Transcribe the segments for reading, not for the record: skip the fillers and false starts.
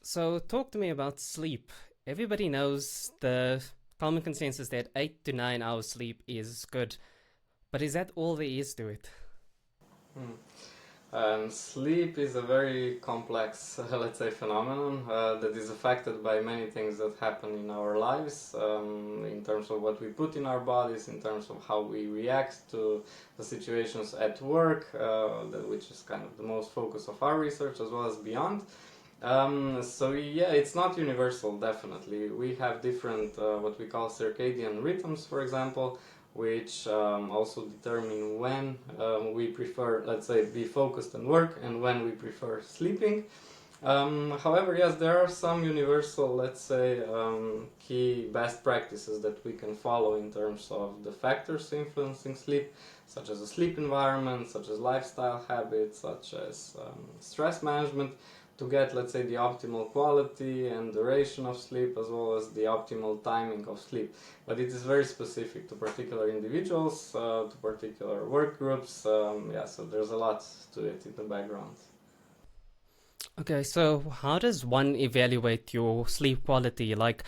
So, talk to me about sleep. Everybody knows the common consensus that 8 to 9 hours sleep is good, but is that all there is to it? Hmm. Sleep is a very complex, let's say, phenomenon that is affected by many things that happen in our lives, in terms of what we put in our bodies, in terms of how we react to the situations at work, which is kind of the most focus of our research, as well as beyond. So yeah, it's not universal, definitely. We have different, what we call circadian rhythms, for example, which also determine when we prefer, let's say, be focused and work, and when we prefer sleeping. However, yes, there are some universal, let's say, key best practices that we can follow in terms of the factors influencing sleep, such as a sleep environment, such as lifestyle habits, such as stress management, to get, let's say, the optimal quality and duration of sleep, as well as the optimal timing of sleep. But it is very specific to particular individuals, to particular work groups. Yeah, so there's a lot to it in the background. Okay, so how does one evaluate your sleep quality? Like,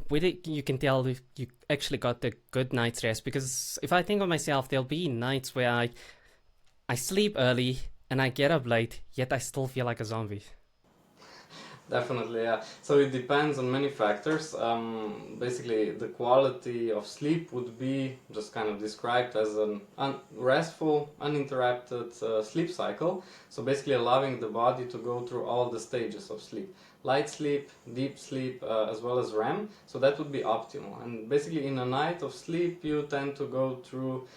whether you can tell if you actually got a good night's rest? Because if I think of myself, there'll be nights where I sleep early and I get up late, yet I still feel like a zombie. Definitely, yeah. So it depends on many factors. Basically, the quality of sleep would be just kind of described as an restful, uninterrupted sleep cycle. So basically, allowing the body to go through all the stages of sleep: light sleep, deep sleep, as well as REM. So that would be optimal. And basically, in a night of sleep, you tend to go through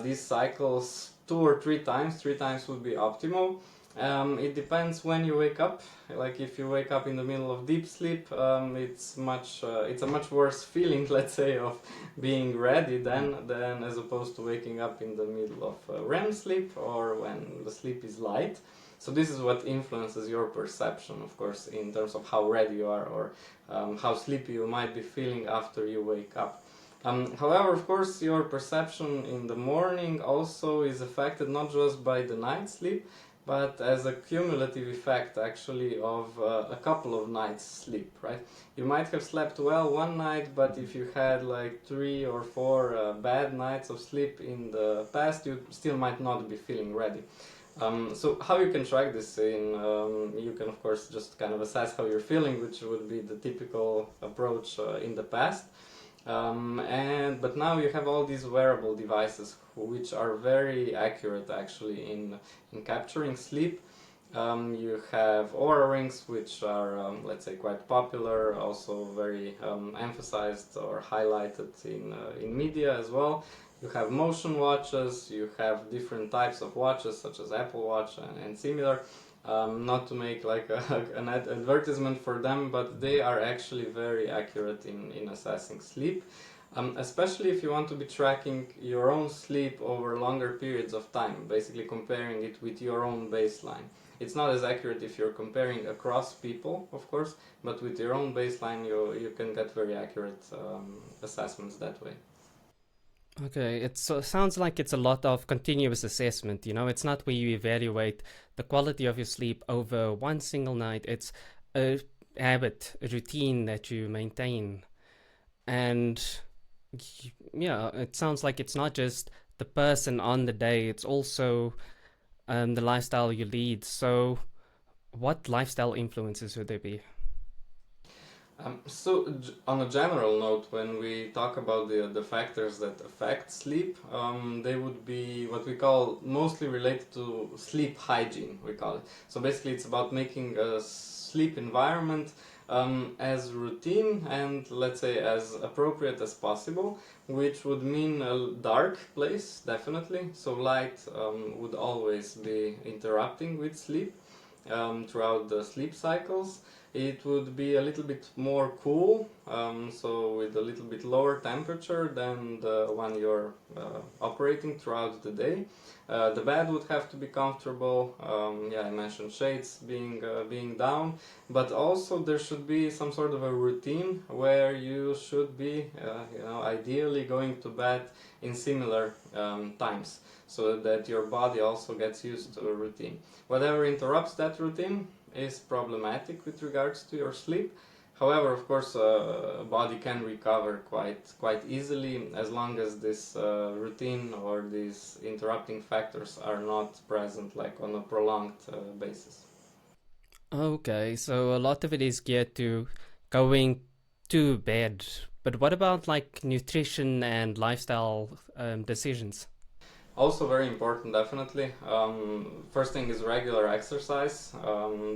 these cycles 2 or 3 times. 3 times would be optimal. It depends when you wake up. Like if you wake up in the middle of deep sleep, it's a much worse feeling, let's say, of being ready than as opposed to waking up in the middle of REM sleep or when the sleep is light. So this is what influences your perception, of course, in terms of how ready you are, or how sleepy you might be feeling after you wake up. However, of course, your perception in the morning also is affected not just by the night sleep, but as a cumulative effect actually of a couple of nights sleep, right? You might have slept well one night, but if you had like 3 or 4 bad nights of sleep in the past, you still might not be feeling ready. So how you can track this you can of course just kind of assess how you're feeling, which would be the typical approach in the past. But now you have all these wearable devices which are very accurate actually in capturing sleep. You have Aura rings, which are, let's say, quite popular, also very emphasized or highlighted in media as well. You have motion watches, you have different types of watches, such as Apple Watch and similar. Not to make like an advertisement for them, but they are actually very accurate in assessing sleep. Especially if you want to be tracking your own sleep over longer periods of time, basically comparing it with your own baseline. It's not as accurate if you're comparing across people, of course, but with your own baseline, you can get very accurate assessments that way. Okay, it sounds like it's a lot of continuous assessment. It's not where you evaluate the quality of your sleep over one single night. It's a habit, a routine that you maintain. And yeah, it sounds like it's not just the person on the day, it's also the lifestyle you lead. So, what lifestyle influences would there be? On a general note, when we talk about the factors that affect sleep, they would be what we call mostly related to sleep hygiene, we call it. So basically, it's about making a sleep environment as routine and, let's say, as appropriate as possible, which would mean a dark place, definitely. So light would always be interrupting with sleep throughout the sleep cycles. It would be a little bit more cool, so with a little bit lower temperature than the one you're operating throughout the day. The bed would have to be comfortable. Yeah, I mentioned shades being down, but also there should be some sort of a routine where you should be, ideally going to bed in similar times, so that your body also gets used to a routine. Whatever interrupts that routine is problematic with regards to your sleep. However, of course, body can recover quite easily as long as this routine or these interrupting factors are not present, like on a prolonged basis. Okay, so a lot of it is geared to going to bed. But what about like nutrition and lifestyle decisions? Also very important, definitely. First thing is regular exercise,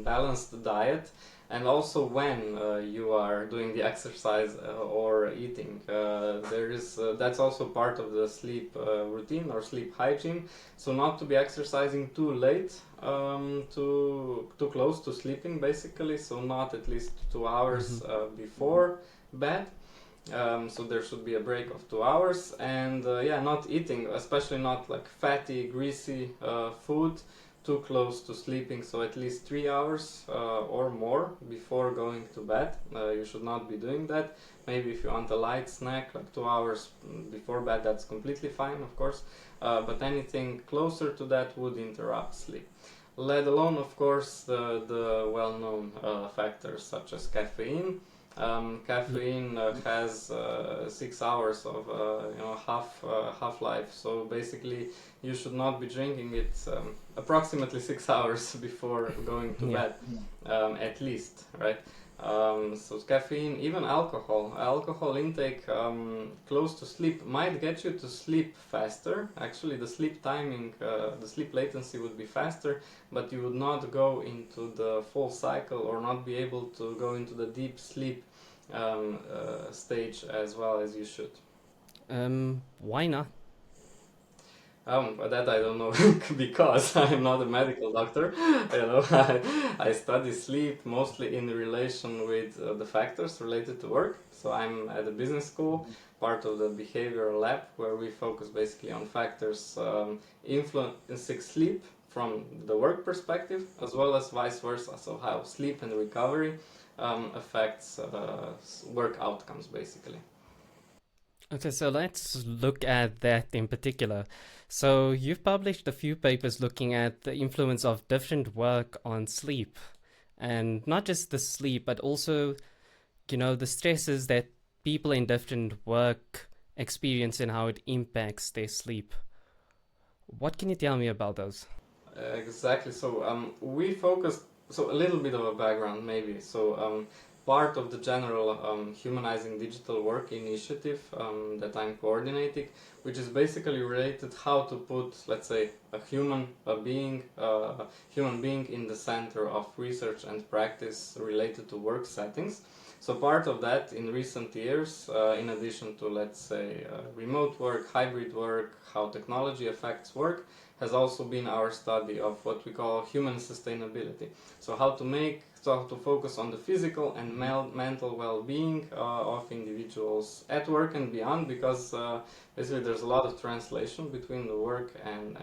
balanced diet, and also when you are doing the exercise or eating. There is that's also part of the sleep routine or sleep hygiene. So not to be exercising too late, too close to sleeping, basically. So not at least 2 hours before bed. So there should be a break of 2 hours, and yeah, not eating, especially not like fatty, greasy food too close to sleeping. So at least 3 hours or more before going to bed. You should not be doing that. Maybe if you want a light snack, like 2 hours before bed, that's completely fine, of course. But anything closer to that would interrupt sleep. Let alone, of course, the well-known factors such as caffeine. Caffeine has 6 hours of half-life, so basically you should not be drinking it approximately 6 hours before going to bed, at least, right? So caffeine, even alcohol intake close to sleep might get you to sleep faster. Actually, the sleep timing, the sleep latency would be faster, but you would not go into the full cycle or not be able to go into the deep sleep stage as well as you should. Why not? But that I don't know because I'm not a medical doctor. I study sleep mostly in relation with the factors related to work. So I'm at a business school, part of the behavioral lab, where we focus basically on factors influencing sleep from the work perspective, as well as vice versa. So how sleep and recovery affects work outcomes, basically. Okay, so let's look at that in particular. So you've published a few papers looking at the influence of different work on sleep, and not just the sleep, but also, the stresses that people in different work experience and how it impacts their sleep. What can you tell me about those? Exactly. So we focused. So a little bit of a background, maybe. So part of the general humanizing digital work initiative that I'm coordinating, which is basically related how to put, let's say, a human being in the center of research and practice related to work settings. So part of that in recent years, in addition to, let's say, remote work, hybrid work, how technology affects work, has also been our study of what we call human sustainability. So how to focus on the physical and mental well-being of individuals at work and beyond, because basically there's a lot of translation between the work and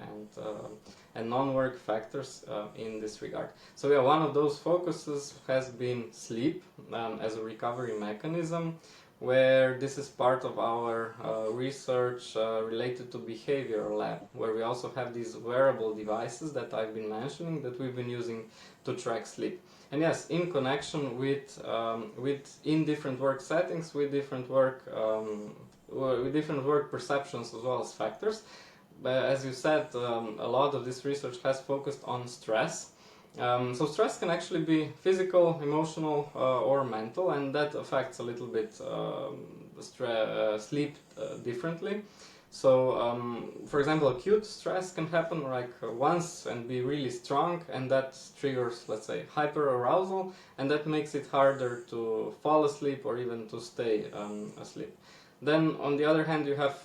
non-work factors in this regard. So yeah, one of those focuses has been sleep as a recovery mechanism, where this is part of our research related to behavioral lab, where we also have these wearable devices that I've been mentioning that we've been using to track sleep. And yes, in connection with in different work settings, with different work perceptions as well as factors. But as you said, a lot of this research has focused on stress. So stress can actually be physical, emotional, or mental, and that affects a little bit sleep differently. So, for example, acute stress can happen like once and be really strong, and that triggers, let's say, hyperarousal, and that makes it harder to fall asleep or even to stay asleep. Then, on the other hand, you have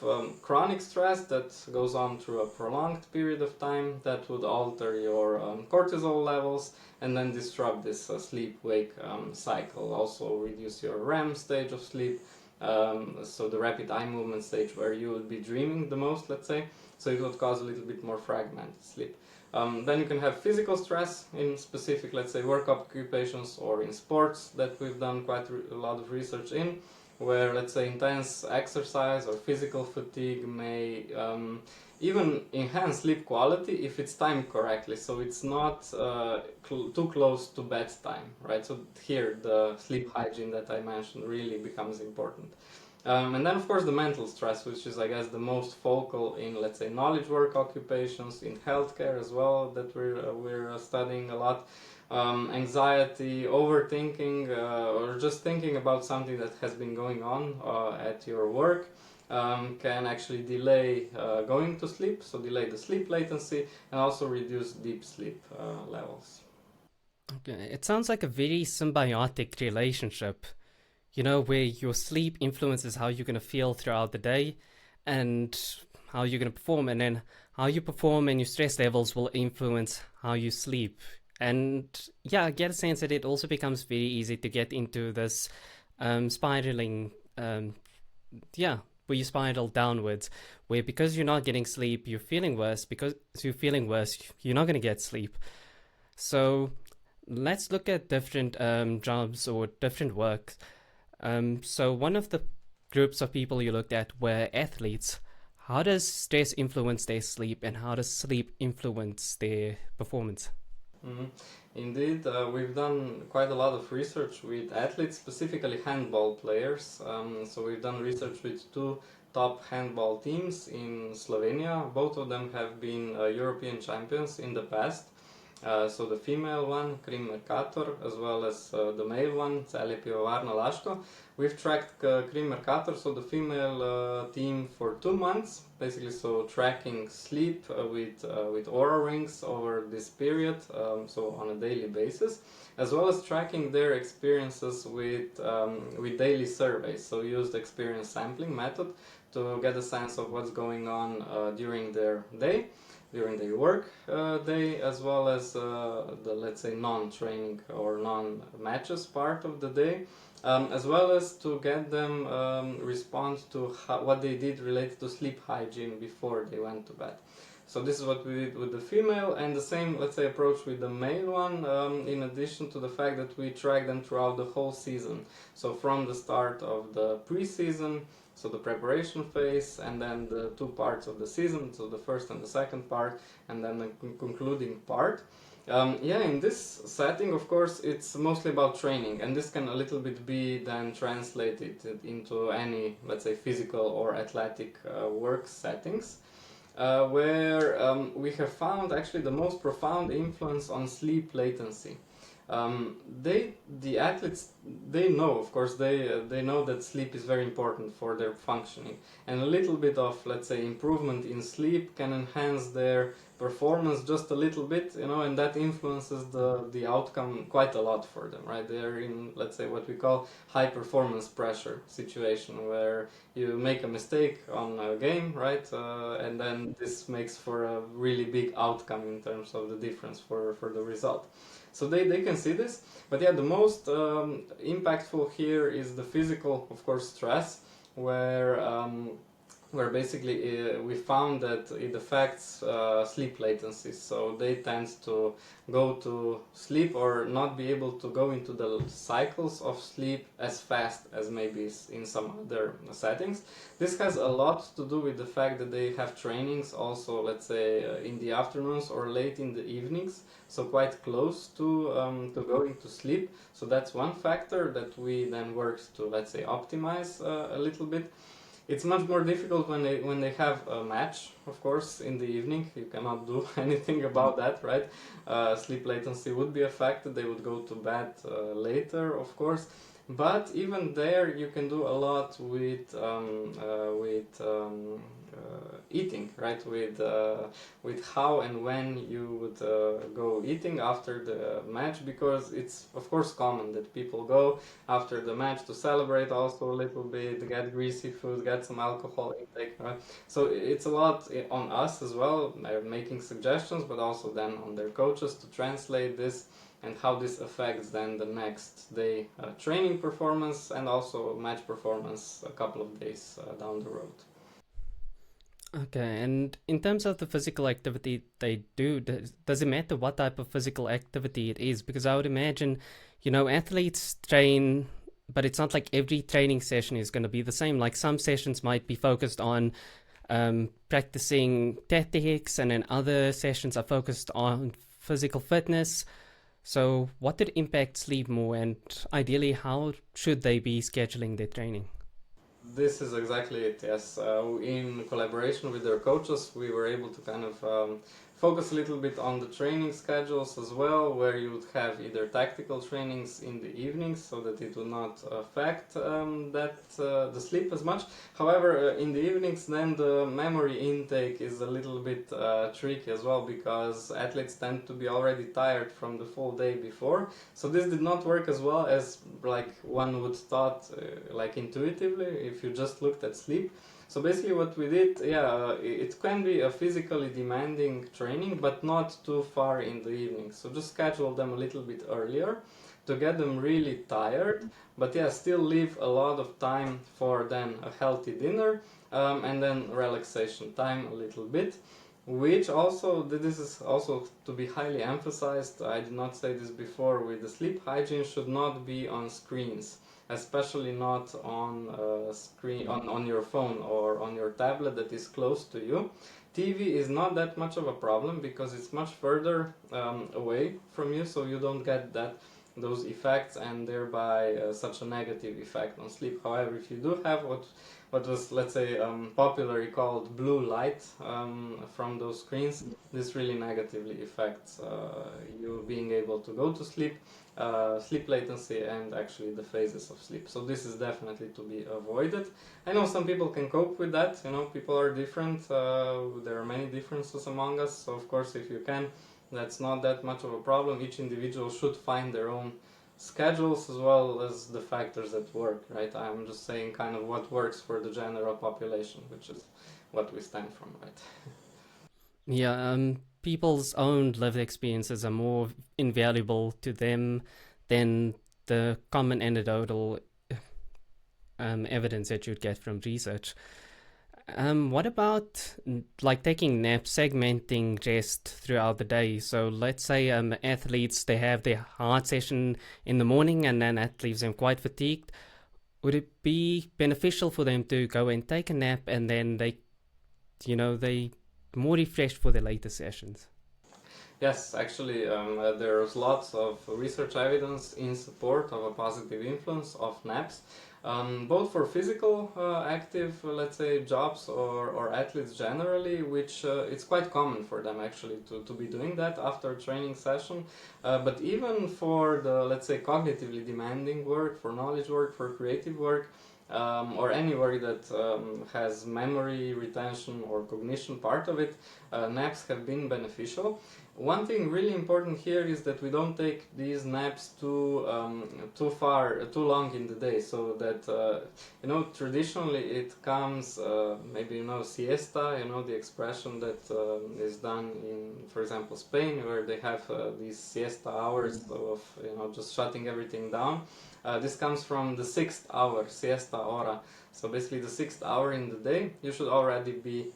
chronic stress that goes on through a prolonged period of time that would alter your cortisol levels and then disrupt this sleep-wake cycle. Also reduce your REM stage of sleep, so the rapid eye movement stage where you would be dreaming the most, let's say. So it would cause a little bit more fragmented sleep. Then you can have physical stress in specific, let's say, work occupations or in sports that we've done quite a lot of research in, where, let's say, intense exercise or physical fatigue may even enhance sleep quality if it's timed correctly. So it's not too close to bedtime, right? So here the sleep hygiene that I mentioned really becomes important. And then of course the mental stress, which is I guess the most focal in, let's say, knowledge work occupations, in healthcare as well, that we're studying a lot. Anxiety, overthinking, or just thinking about something that has been going on at your work can actually delay going to sleep, so delay the sleep latency and also reduce deep sleep levels. Okay. It sounds like a very symbiotic relationship, where your sleep influences how you're going to feel throughout the day and how you're going to perform, and then how you perform and your stress levels will influence how you sleep. And yeah, I get a sense that it also becomes very easy to get into this spiraling, yeah, where you spiral downwards, where because you're not getting sleep, you're feeling worse. Because you're feeling worse, you're not going to get sleep. So let's look at different jobs or different work. So one of the groups of people you looked at were athletes. How does stress influence their sleep, and how does sleep influence their performance? Mhm. Indeed, we've done quite a lot of research with athletes, specifically handball players. So we've done research with two top handball teams in Slovenia. Both of them have been European champions in the past. So the female one, Krim Mercator, as well as the male one, Celje Pivovarna Laško. We've tracked Krim Mercator, so the female team, for 2 months, basically, so tracking sleep with Oura rings over this period, so on a daily basis, as well as tracking their experiences with daily surveys. So used experience sampling method to get a sense of what's going on during their day, during their work day, as well as the, let's say, non-training or non-matches part of the day, as well as to get them respond to what they did related to sleep hygiene before they went to bed. So this is what we did with the female, and the same, let's say, approach with the male one, in addition to the fact that we track them throughout the whole season. So from the start of the pre-season, so the preparation phase, and then the 2 parts of the season, so the first and the second part, and then the concluding part. Yeah, in this setting, of course, it's mostly about training, and this can a little bit be then translated into any, let's say, physical or athletic work settings, where we have found actually the most profound influence on sleep latency. The athletes, they know, of course, they know that sleep is very important for their functioning, and a little bit of, let's say, improvement in sleep can enhance their performance just a little bit, and that influences the outcome quite a lot for them, right? They're in, let's say, what we call high performance pressure situation, where you make a mistake on a game, right? And then this makes for a really big outcome in terms of the difference for the result. So they can see this, but yeah, the most impactful here is the physical, of course, stress, where basically we found that it affects sleep latency. So they tend to go to sleep or not be able to go into the cycles of sleep as fast as maybe in some other settings. This has a lot to do with the fact that they have trainings also, let's say, in the afternoons or late in the evenings, so quite close to going to sleep. So that's one factor that we then worked to, let's say, optimize a little bit. It's much more difficult when they have a match, of course, in the evening. You cannot do anything about that, right? Sleep latency would be affected. They would go to bed later, of course. But even there, you can do a lot with eating, right? With how and when you would go eating after the match, because it's of course common that people go after the match to celebrate also a little bit, get greasy food, get some alcohol intake, right? So it's a lot on us as well, making suggestions, but also then on their coaches to translate this and how this affects then the next day training performance and also match performance a couple of days down the road. Okay, and in terms of the physical activity they do, does it matter what type of physical activity it is? Because I would imagine, athletes train, but it's not like every training session is going to be the same. Like some sessions might be focused on practicing tactics, and then other sessions are focused on physical fitness. So what would impact sleep more, and ideally how should they be scheduling their training? This is exactly it, yes. In collaboration with their coaches, we were able to kind of focus a little bit on the training schedules as well, where you would have either tactical trainings in the evenings so that it will not affect the sleep as much. However, in the evenings, then the memory intake is a little bit tricky as well, because athletes tend to be already tired from the full day before. So this did not work as well as like one would thought, like intuitively, if you just looked at sleep. So basically what we did, it can be a physically demanding training, but not too far in the evening. So just schedule them a little bit earlier to get them really tired, but yeah, still leave a lot of time for then a healthy dinner, and then relaxation time a little bit. Which also, this is also to be highly emphasized, I did not say this before, with the sleep hygiene should not be on screens, especially not on screen on your phone or on your tablet that is close to you. TV is not that much of a problem because it's much further away from you, so you don't get those effects and thereby such a negative effect on sleep. However, if you do have what was, let's say, popularly called blue light from those screens, this really negatively affects you being able to go to sleep, sleep latency, and actually the phases of sleep. So this is definitely to be avoided. I know some people can cope with that, people are different, there are many differences among us, so of course if you can, that's not that much of a problem. Each individual should find their own schedules as well as the factors that work, right? I'm just saying kind of what works for the general population, which is what we stand from, right? Yeah, people's own lived experiences are more invaluable to them than the common anecdotal evidence that you'd get from research. What about like taking naps, segmenting rest throughout the day? So let's say athletes, they have their hard session in the morning and then that leaves them quite fatigued. Would it be beneficial for them to go and take a nap and then they more refreshed for the later sessions? Yes, actually, there's lots of research evidence in support of a positive influence of naps, both for physical active, let's say, jobs or athletes generally, which it's quite common for them actually to be doing that after a training session. But even for the, let's say, cognitively demanding work, for knowledge work, for creative work, or any work that has memory retention or cognition part of it, naps have been beneficial. One thing really important here is that we don't take these naps too long in the day, so that traditionally it comes maybe siesta, the expression that is done in, for example, Spain, where they have these siesta hours of just shutting everything down. This comes from the 6th hour, siesta hora. So basically the 6th hour in the day, you should already be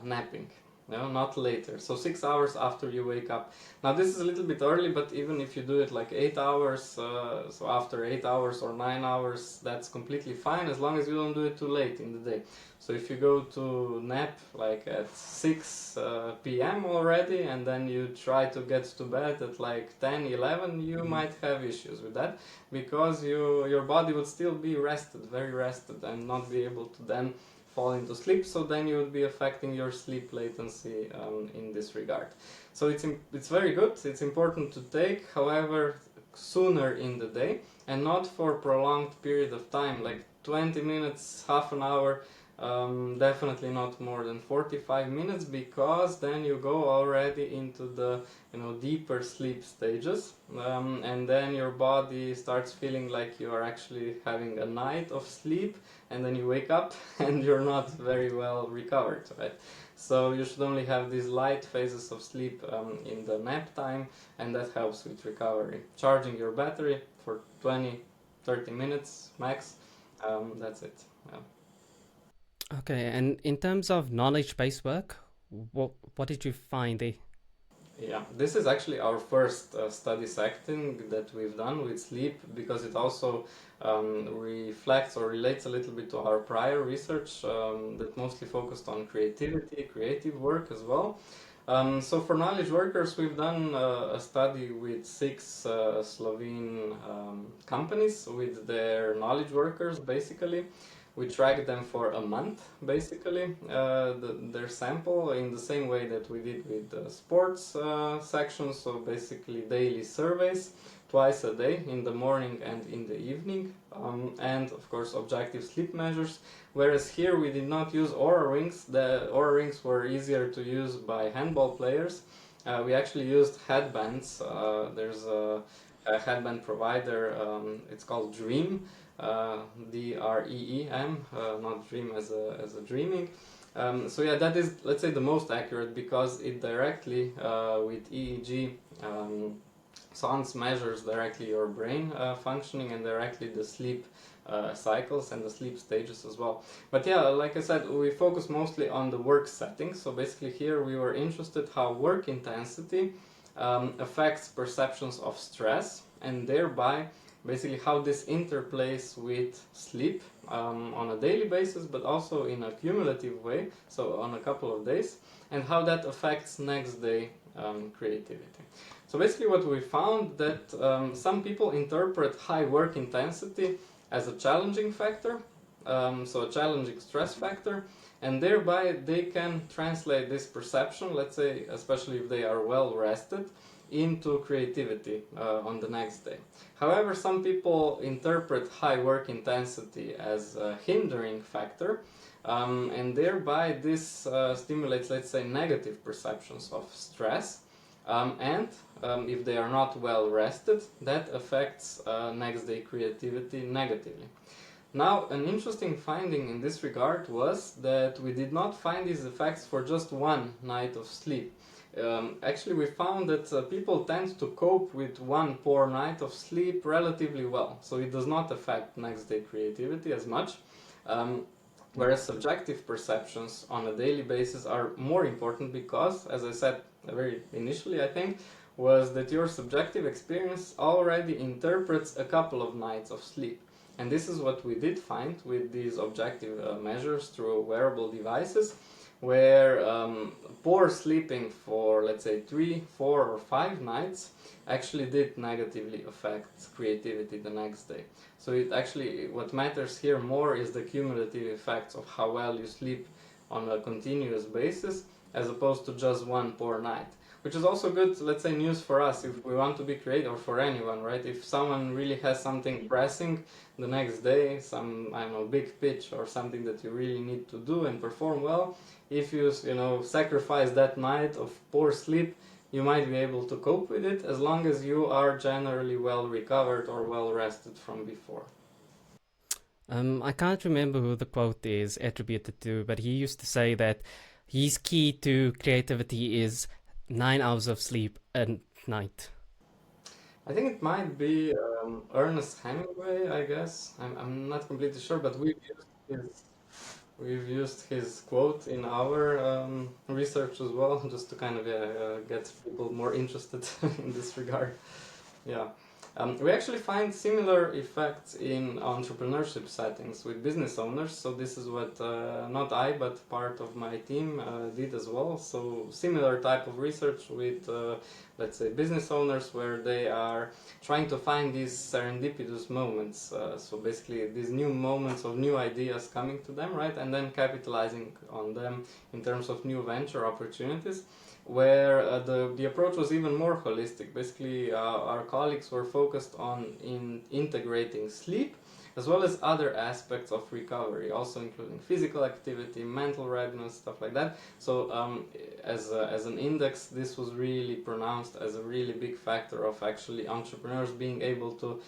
napping. Not later. So 6 hours after you wake up. Now this is a little bit early, but even if you do it like 8 hours, so after 8 hours or 9 hours, that's completely fine as long as you don't do it too late in the day. So if you go to nap like at 6 p.m. already and then you try to get to bed at like 10, 11, you might have issues with that because your body would still be rested, very rested, and not be able to then fall into sleep, so then you would be affecting your sleep latency in this regard. So it's very good, it's important to take, however, sooner in the day and not for prolonged period of time, like 20 minutes, half an hour, definitely not more than 45 minutes, because then you go already into the deeper sleep stages, and then your body starts feeling like you are actually having a night of sleep, and then you wake up and you're not very well recovered, right? So you should only have these light phases of sleep in the nap time, and that helps with recovery. Charging your battery for 20-30 minutes max, that's it. Yeah. Okay, and in terms of knowledge-based work, what did you find there? Yeah, this is actually our first study setting that we've done with sleep, because it also reflects or relates a little bit to our prior research that mostly focused on creativity, creative work as well. So for knowledge workers, we've done a study with 6 Slovene companies with their knowledge workers, basically. We tracked them for a month, basically, their sample, in the same way that we did with the sports section. So basically daily surveys, twice a day, in the morning and in the evening, and of course objective sleep measures. Whereas here we did not use Oura rings. The Oura rings were easier to use by handball players. We actually used headbands. There's a headband provider, it's called Dream, DREEM, not dream as a dreaming. So yeah, that is, let's say, the most accurate, because it directly, with EEG sounds, measures directly your brain functioning, and directly the sleep cycles and the sleep stages as well. But yeah, like I said, we focus mostly on the work setting. So basically here we were interested how work intensity affects perceptions of stress, and thereby basically how this interplays with sleep on a daily basis, but also in a cumulative way, so on a couple of days, and how that affects next day creativity. So basically what we found that some people interpret high work intensity as a challenging factor, so a challenging stress factor, and thereby they can translate this perception, let's say, especially if they are well rested, into creativity on the next day. However, some people interpret high work intensity as a hindering factor, and thereby this stimulates, let's say, negative perceptions of stress, and if they are not well rested, that affects next day creativity negatively. Now, an interesting finding in this regard was that we did not find these effects for just one night of sleep. Actually, we found that people tend to cope with one poor night of sleep relatively well, so it does not affect next day creativity as much. Whereas subjective perceptions on a daily basis are more important, because, as I said very initially, I think, was that your subjective experience already interprets a couple of nights of sleep. And this is what we did find with these objective measures through wearable devices, where poor sleeping for, let's say, 3, 4, or 5 nights actually did negatively affect creativity the next day. So it actually, what matters here more is the cumulative effects of how well you sleep on a continuous basis, as opposed to just one poor night. Which is also good, let's say, news for us if we want to be creative, or for anyone, right? If someone really has something pressing the next day, some, I don't know, big pitch or something that you really need to do and perform well, if you sacrifice that night of poor sleep, you might be able to cope with it, as long as you are generally well recovered or well rested from before. I can't remember who the quote is attributed to, but he used to say that his key to creativity is 9 hours of sleep at night. I think it might be Ernest Hemingway, I guess. I'm not completely sure, but we've used his quote in our research as well, just to kind of get people more interested in this regard. Yeah. We actually find similar effects in entrepreneurship settings with business owners. So this is what not I, but part of my team did as well. So similar type of research with, let's say, business owners, where they are trying to find these serendipitous moments. So basically these new moments of new ideas coming to them, right? And then capitalizing on them in terms of new venture opportunities, where the approach was even more holistic. Basically, our colleagues were focused on integrating sleep as well as other aspects of recovery, also including physical activity, mental readiness, stuff like that. So as an index, this was really pronounced as a really big factor of actually entrepreneurs being able to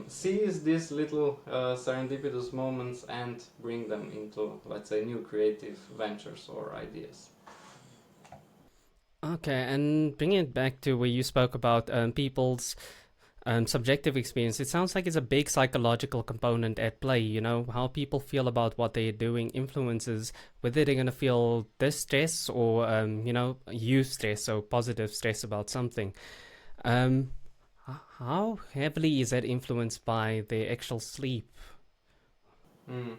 seize these little serendipitous moments and bring them into, let's say, new creative ventures or ideas. Okay, and bringing it back to where you spoke about people's subjective experience, it sounds like it's a big psychological component at play. You know, how people feel about what they're doing influences whether they're going to feel distress or, use stress, so positive stress about something. Um, how heavily is that influenced by the actual sleep? Mm.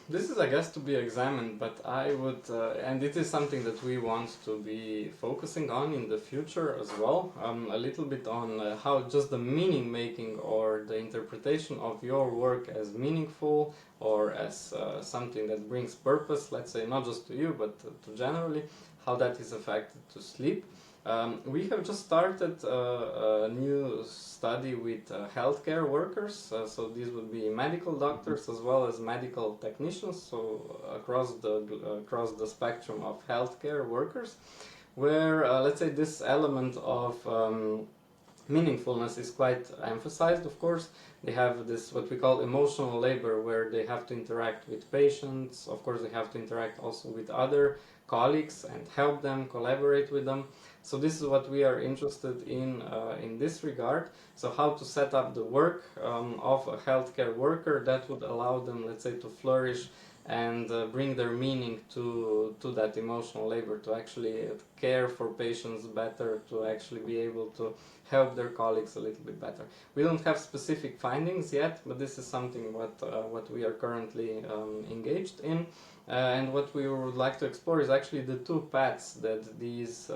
This is, I guess, to be examined, but I would, and it is something that we want to be focusing on in the future as well, a little bit on how just the meaning making or the interpretation of your work as meaningful or as something that brings purpose, let's say, not just to you, but to generally, how that is affected to sleep. We have just started a new study with healthcare workers, so these would be medical doctors as well as medical technicians, so across the spectrum of healthcare workers, where let's say this element of meaningfulness is quite emphasized. Of course, they have this what we call emotional labor, where they have to interact with patients. Of course, they have to interact also with other colleagues and help them, collaborate with them. So this is what we are interested in this regard. So how to set up the work of a healthcare worker that would allow them, let's say, to flourish and bring their meaning to that emotional labor, to actually care for patients better, to actually be able to help their colleagues a little bit better. We don't have specific findings yet, but this is something what we are currently engaged in. And what we would like to explore is actually the two paths that these,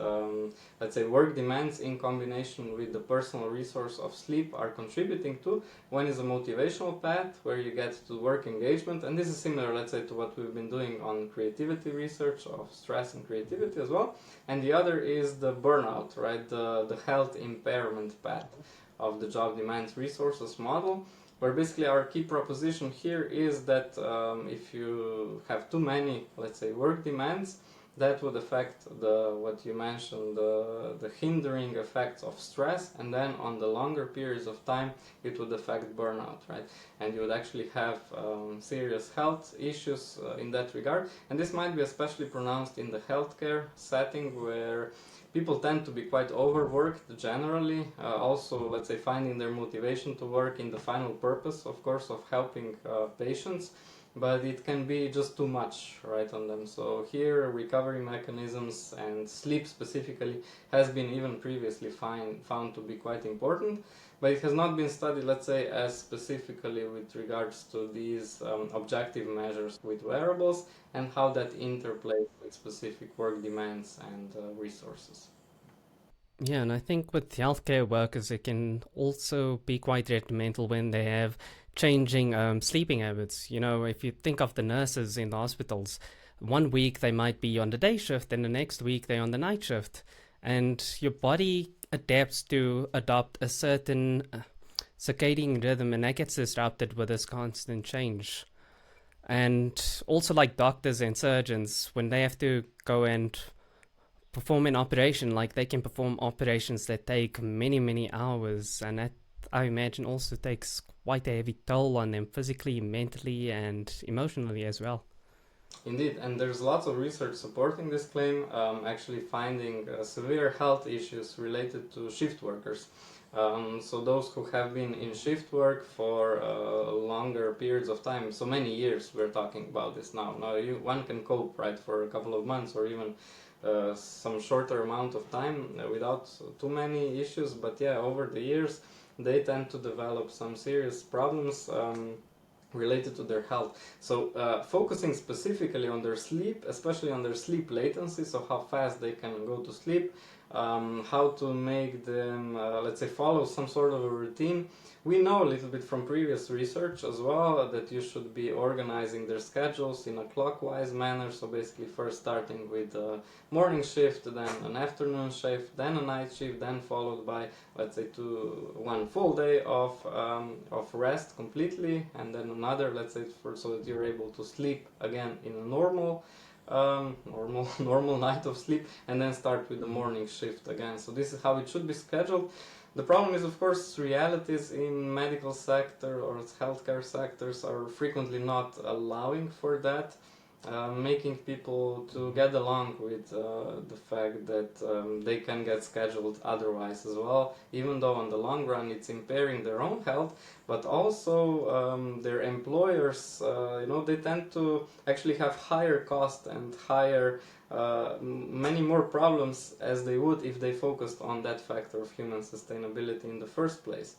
let's say, work demands in combination with the personal resource of sleep are contributing to. One is a motivational path where you get to work engagement, and this is similar, let's say, to what we've been doing on creativity research of stress and creativity as well. And the other is the burnout, right? The health impairment path of the job demands resources model, where basically our key proposition here is that if you have too many, let's say, work demands, that would affect what you mentioned, the hindering effects of stress, and then on the longer periods of time it would affect burnout, right? And you would actually have serious health issues in that regard, and this might be especially pronounced in the healthcare setting, where people tend to be quite overworked generally, also, let's say, finding their motivation to work in the final purpose, of course, of helping patients, but it can be just too much, right, on them. So here, recovery mechanisms and sleep specifically has been even previously found to be quite important, but it has not been studied, let's say, as specifically with regards to these objective measures with wearables and how that interplays with specific work demands and resources. Yeah, and I think with healthcare workers, it can also be quite detrimental when they have changing sleeping habits. You know, if you think of the nurses in the hospitals, one week they might be on the day shift, and the next week they're on the night shift. And your body adapts to adopt a certain circadian rhythm, and that gets disrupted with this constant change. And also, like doctors and surgeons, when they have to go and perform an operation, like they can perform operations that take many, many hours, and that I imagine also takes quite a heavy toll on them physically, mentally, and emotionally as well. Indeed, and there's lots of research supporting this claim, actually finding severe health issues related to shift workers. So those who have been in shift work for longer periods of time, so many years, we're talking about this now. Now one can cope, right, for a couple of months or even some shorter amount of time without too many issues, but yeah, over the years they tend to develop some serious problems related to their health. So focusing specifically on their sleep, especially on their sleep latency, so how fast they can go to sleep, how to make them, let's say, follow some sort of a routine. We know a little bit from previous research as well that you should be organizing their schedules in a clockwise manner. So basically first starting with a morning shift, then an afternoon shift, then a night shift, then followed by, let's say, one full day of rest completely, and then another, let's say, so that you're able to sleep again in a normal night of sleep, and then start with the morning shift again. So this is how it should be scheduled. The problem is, of course, realities in medical sector or healthcare sectors are frequently not allowing for that. making people to get along with the fact that they can get scheduled otherwise as well, even though on the long run it's impairing their own health, but also their employers, they tend to actually have higher cost and higher many more problems as they would if they focused on that factor of human sustainability in the first place.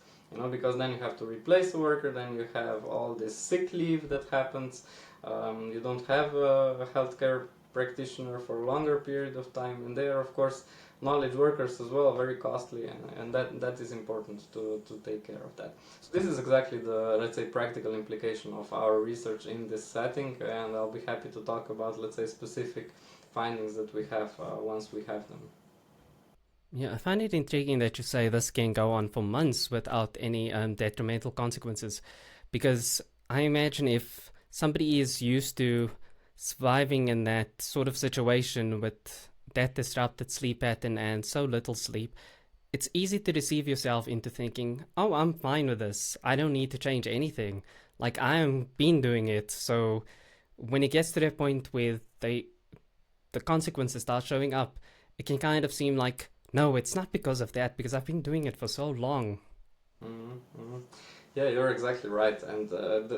Because then you have to replace a worker, then you have all this sick leave that happens. You don't have a healthcare practitioner for a longer period of time, and they are of course knowledge workers as well, very costly, and that is important to take care of that. So this is exactly the, let's say, practical implication of our research in this setting, and I'll be happy to talk about, let's say, specific findings that we have once we have them. Yeah, I find it intriguing that you say this can go on for months without any detrimental consequences, because I imagine if somebody is used to surviving in that sort of situation with that disrupted sleep pattern and so little sleep, it's easy to deceive yourself into thinking, oh, I'm fine with this. I don't need to change anything. Like, I have been doing it. So when it gets to that point where the consequences start showing up, it can kind of seem like, no, it's not because of that, because I've been doing it for so long. Mm-hmm, mm-hmm. Yeah, you're exactly right, and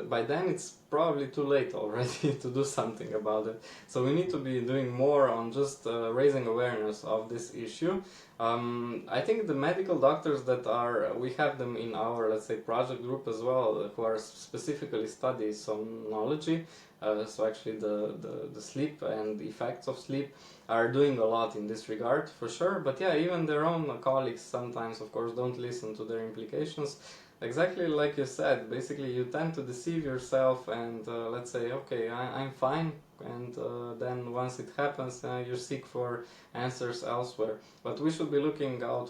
by then it's probably too late already to do something about it. So we need to be doing more on just raising awareness of this issue. I think the medical doctors we have them in our, let's say, project group as well, who are specifically studying somnology, so actually the sleep and the effects of sleep are doing a lot in this regard, for sure. But yeah, even their own colleagues sometimes, of course, don't listen to their implications. Exactly like you said, basically you tend to deceive yourself and let's say, okay, I'm fine, and then once it happens, you seek for answers elsewhere. But we should be looking out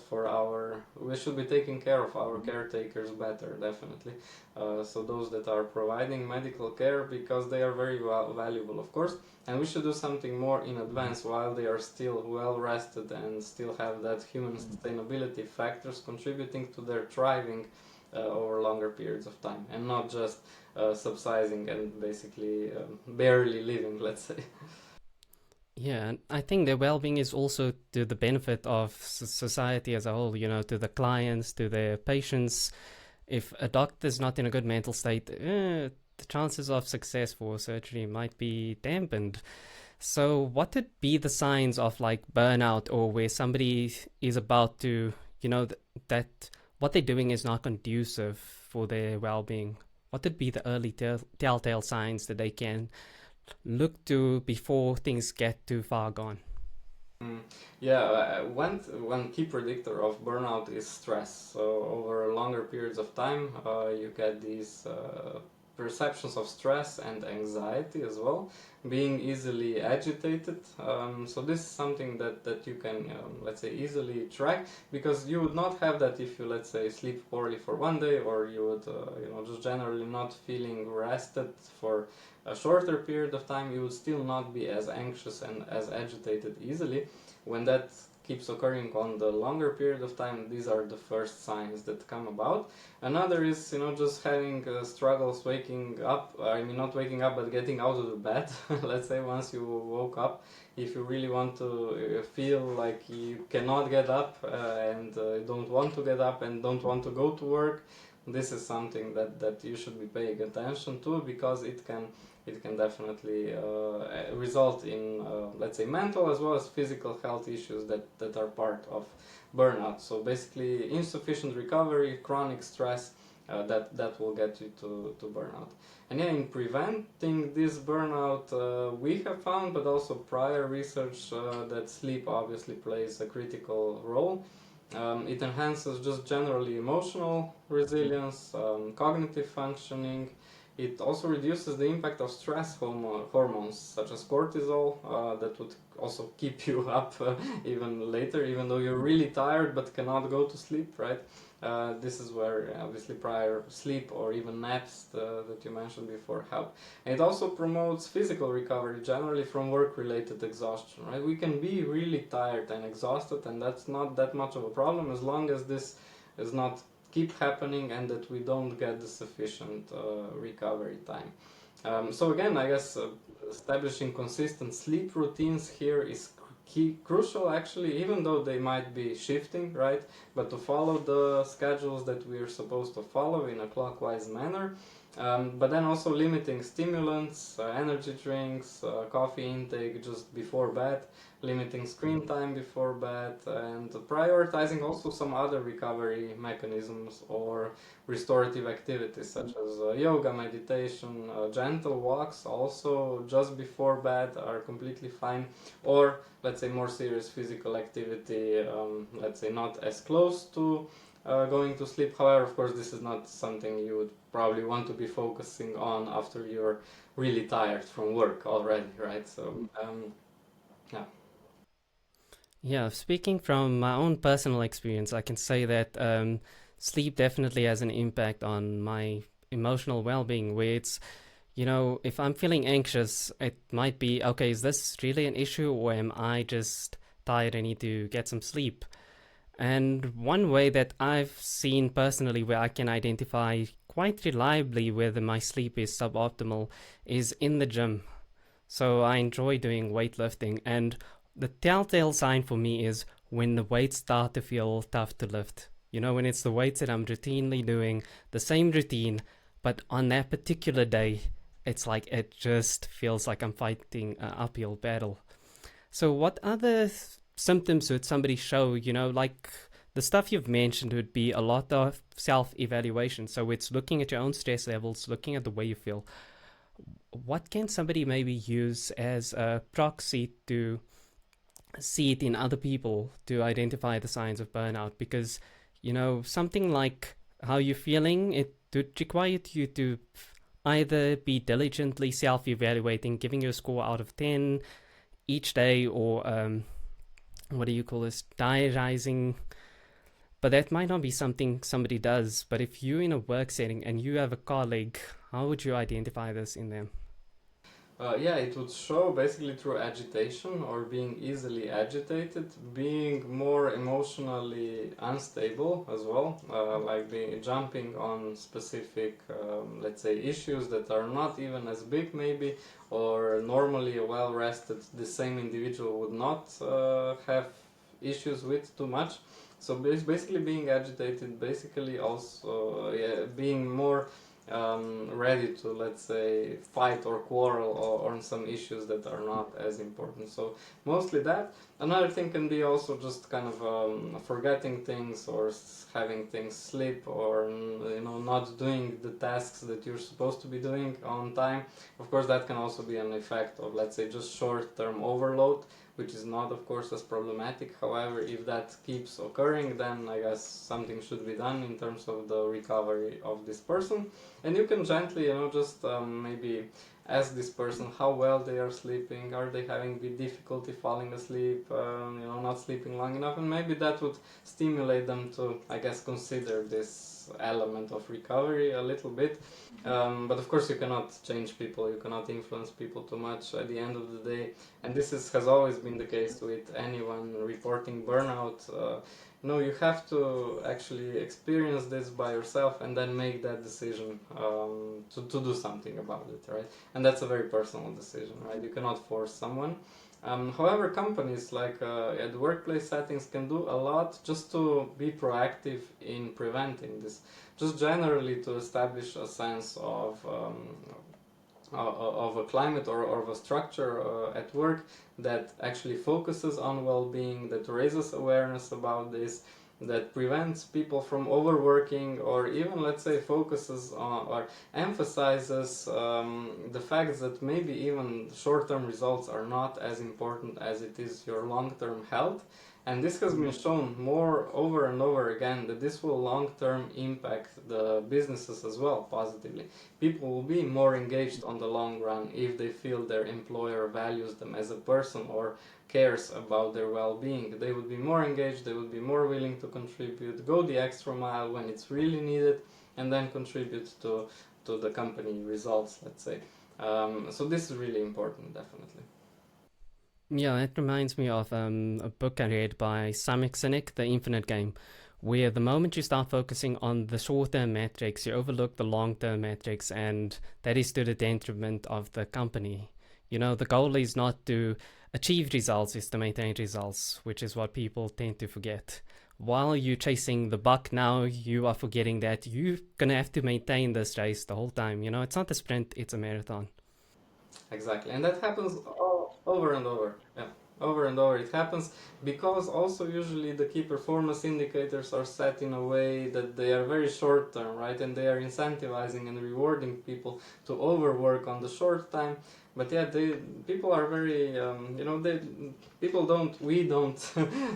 we should be taking care of our caretakers better, definitely. So those that are providing medical care, because they are very valuable, of course, and we should do something more in advance while they are still well rested and still have that human sustainability factors contributing to their thriving over longer periods of time, and not just subsiding and basically barely living, let's say. Yeah, and I think their well-being is also to the benefit of society as a whole, to the clients, to their patients. If a doctor's not in a good mental state, the chances of success for surgery might be dampened. So what would be the signs of like burnout, or where somebody is about to, that what they're doing is not conducive for their well-being? What would be the early telltale signs that they can look to before things get too far gone? Yeah, one key predictor of burnout is stress. So over longer periods of time, you get these perceptions of stress and anxiety as well, being easily agitated. So this is something that you can, let's say, easily track, because you would not have that if you, let's say, sleep poorly for one day, or you would, just generally not feeling rested for a shorter period of time. You would still not be as anxious and as agitated easily. When that keeps occurring on the longer period of time, these are the first signs that come about. Another is, just having struggles waking up. I mean, not waking up, but getting out of the bed. Let's say once you woke up, if you really want to feel like you cannot get up and don't want to get up and don't want to go to work, this is something that you should be paying attention to, because it can definitely result in, let's say, mental as well as physical health issues that are part of burnout. So basically, insufficient recovery, chronic stress, that will get you to burnout. And yeah, in preventing this burnout, we have found, but also prior research, that sleep obviously plays a critical role. It enhances just generally emotional resilience, cognitive functioning. It also reduces the impact of stress hormones such as cortisol, that would also keep you up even later, even though you're really tired but cannot go to sleep, right? This is where obviously prior sleep or even naps that you mentioned before help. And it also promotes physical recovery generally from work-related exhaustion, right? We can be really tired and exhausted, and that's not that much of a problem as long as this is not keep happening and that we don't get the sufficient recovery time. So again, I guess establishing consistent sleep routines here is crucial, actually, even though they might be shifting, right? But to follow the schedules that we are supposed to follow in a clockwise manner. But then also limiting stimulants, energy drinks, coffee intake just before bed, limiting screen time before bed, and prioritizing also some other recovery mechanisms or restorative activities such as yoga, meditation, gentle walks also just before bed are completely fine, or let's say more serious physical activity, let's say not as close to going to sleep. However, of course, this is not something you would probably want to be focusing on after you're really tired from work already, right? So, yeah. Yeah, speaking from my own personal experience, I can say that sleep definitely has an impact on my emotional well-being, where it's, if I'm feeling anxious, it might be, okay, is this really an issue, or am I just tired and need to get some sleep? And one way that I've seen personally where I can identify quite reliably whether my sleep is suboptimal is in the gym. So I enjoy doing weightlifting, and the telltale sign for me is when the weights start to feel tough to lift. When it's the weights that I'm routinely doing, the same routine, but on that particular day, it's like it just feels like I'm fighting an uphill battle. So what other symptoms would somebody show? Like the stuff you've mentioned would be a lot of self-evaluation. So it's looking at your own stress levels, looking at the way you feel. What can somebody maybe use as a proxy to see it in other people to identify the signs of burnout? Because, something like how you're feeling, it would require you to either be diligently self-evaluating, giving you a score out of 10 each day, or what do you call this, diarizing. But that might not be something somebody does. But if you're in a work setting and you have a colleague, how would you identify this in them? Yeah, it would show basically through agitation or being easily agitated, being more emotionally unstable as well, like jumping on specific, let's say, issues that are not even as big maybe, or normally well rested, the same individual would not have issues with too much. So basically being agitated, basically also being more ready to, let's say, fight or quarrel on some issues that are not as important. So mostly that. Another thing can be also just kind of forgetting things or having things slip, or not doing the tasks that you're supposed to be doing on time. Of course, that can also be an effect of, let's say, just short-term overload, which is not, of course, as problematic. However, if that keeps occurring, then I guess something should be done in terms of the recovery of this person. And you can gently, just maybe ask this person how well they are sleeping, are they having difficulty falling asleep, not sleeping long enough, and maybe that would stimulate them to, I guess, consider this element of recovery a little bit. But of course you cannot change people, you cannot influence people too much at the end of the day, and this has always been the case with anyone reporting burnout. You have to actually experience this by yourself and then make that decision to do something about it, right? And that's a very personal decision, right? You cannot force someone. However, companies like at workplace settings can do a lot just to be proactive in preventing this, just generally to establish a sense of a climate or of a structure at work that actually focuses on well-being, that raises awareness about this, that prevents people from overworking, or even, let's say, focuses on or emphasizes the fact that maybe even short-term results are not as important as it is your long-term health. And this has been shown more over and over again that this will long-term impact the businesses as well positively. People will be more engaged on the long run if they feel their employer values them as a person or cares about their well-being. They would be more engaged, they would be more willing to contribute, go the extra mile when it's really needed, and then contribute to the company results, let's say. So this is really important, definitely. Yeah, it reminds me of a book I read by Simon Sinek, The Infinite Game, where the moment you start focusing on the short-term metrics, you overlook the long-term metrics, and that is to the detriment of the company. The goal is not to achieve results, is to maintain results, which is what people tend to forget. While you're chasing the buck now, you are forgetting that you're going to have to maintain this race the whole time. It's not a sprint, it's a marathon. Exactly, and that happens over and over. Yeah, over and over it happens because also usually the key performance indicators are set in a way that they are very short term, right? And they are incentivizing and rewarding people to overwork on the short time. But yeah, people are very, we don't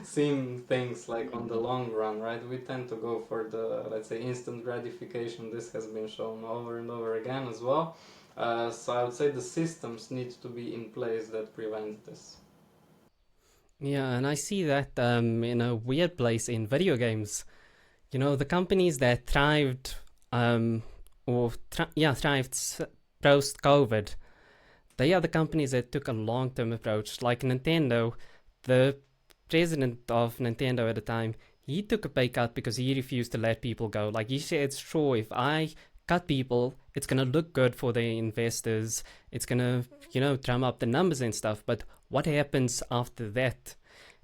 see things like on the long run, right? We tend to go for the, let's say, instant gratification. This has been shown over and over again as well. So I would say the systems need to be in place that prevent this. Yeah, and I see that in a weird place in video games. The companies that thrived, thrived post COVID, they are the companies that took a long term approach. Like Nintendo, the president of Nintendo at the time, he took a pay cut because he refused to let people go. Like he said, sure, if I cut people, it's gonna look good for the investors. It's gonna, drum up the numbers and stuff. But what happens after that?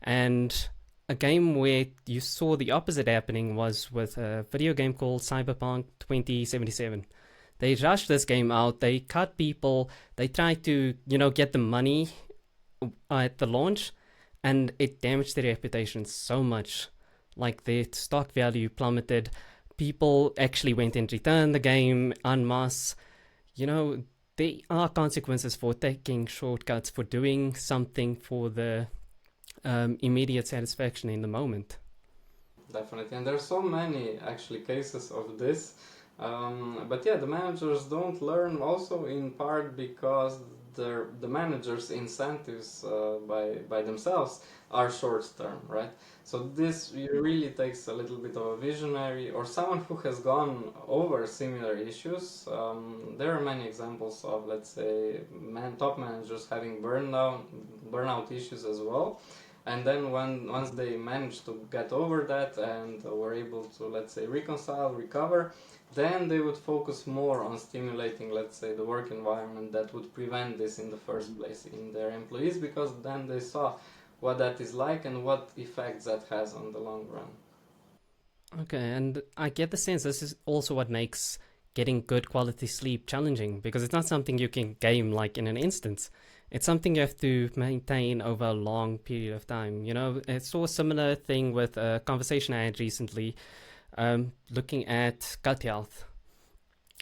And a game where you saw the opposite happening was with a video game called Cyberpunk 2077. They rushed this game out, they cut people, they tried to, get the money at the launch, and it damaged their reputation so much. Like their stock value plummeted, people actually went and returned the game en masse. There are consequences for taking shortcuts, for doing something for the immediate satisfaction in the moment. Definitely, and there are so many actually cases of this. But yeah, the managers don't learn also in part because the managers' incentives by themselves are short term, right? So this really takes a little bit of a visionary or someone who has gone over similar issues. There are many examples of, let's say, top managers having burnout issues as well. And then once they managed to get over that and were able to, let's say, reconcile, recover, then they would focus more on stimulating, let's say, the work environment that would prevent this in the first place in their employees, because then they saw what that is like and what effects that has on the long run. Okay, and I get the sense this is also what makes getting good quality sleep challenging, because it's not something you can game like in an instance. It's something you have to maintain over a long period of time. I saw a similar thing with a conversation I had recently, looking at gut health.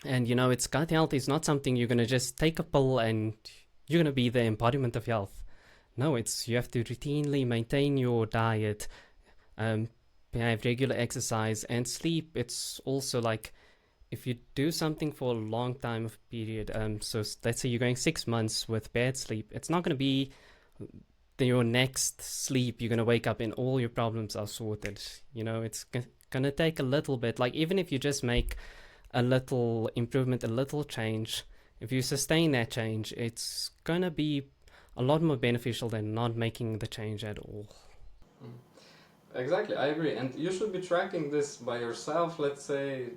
And it's gut health is not something you're gonna just take a pill and you're gonna be the embodiment of health. No, it's you have to routinely maintain your diet, have regular exercise and sleep. It's also like if you do something for a long time of period, so let's say you're going 6 months with bad sleep, it's not going to be your next sleep you're going to wake up and all your problems are sorted. It's going to take a little bit. Like even if you just make a little improvement, a little change, if you sustain that change, it's going to be a lot more beneficial than not making the change at all. Exactly, I agree. And you should be tracking this by yourself, let's say.